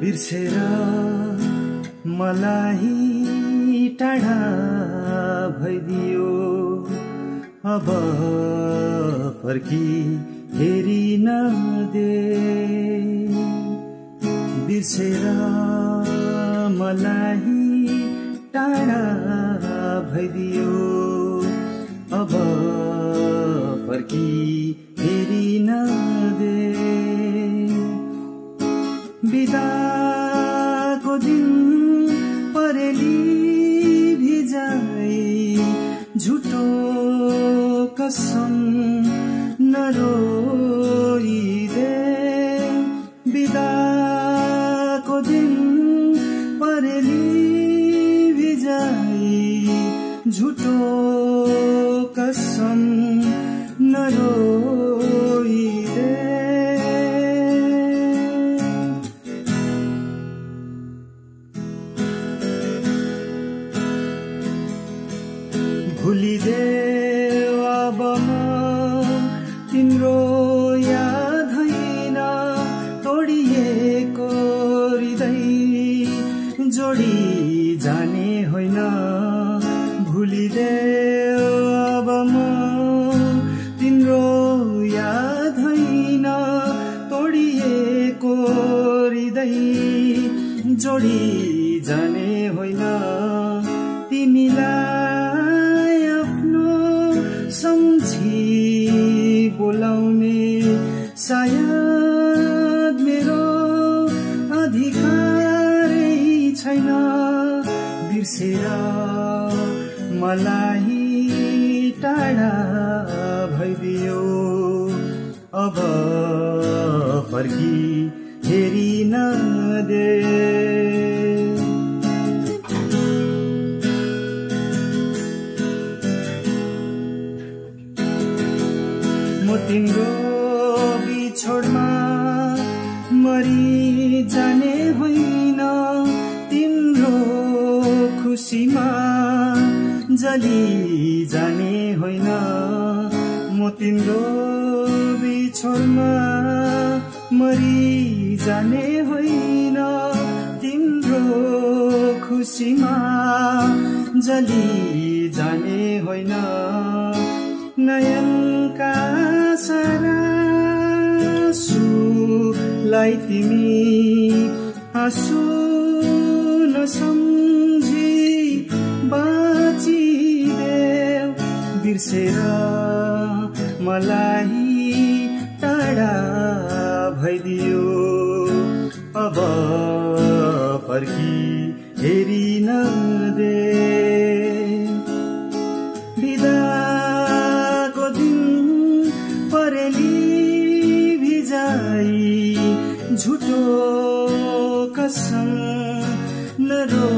बिर्सेर मलाई टाढा भइदियो अब फर्की हेरी नदे बिर्सेर मलाई टाढा भइदियो अब फर्की हेरी नदे बिदाको दिन परेली भिजाई झुटो कसम नरोइदे बिदाको दिन परेली भिजाई झुटो कसम नरोइदे भुलिदेऊ अब म तिम्रो याद हैन तोडिएको हृदय जोडी जाने होइन भुलिदेऊ अब म तिम्रो याद हैन तोडिएको हृदय जोडी जाने होइन तिमीलाई आफ्नो सम्झी बोलाउने सायद मेरो अधिकारै छैन बिर्सेर मलाई टाढा भइदियो अब फर्की हेरी नदे म तिम्रो बिछोडमा मरि जाने होइन तिम्रो खुसीमा जली जाने होइन म तिम्रो बिछोडमा मरि जाने होइन तिम्रो खुसीमा जली जाने होइन नयनका सारा आँसुलाई तिमी आँसु नसम्झी बाँचिदेऊ बिर्सेर मलाई टाढा भइदियो अब फर्की हेरी नदे बिदाको दिन परेली भिजाई झुटो कसम नरो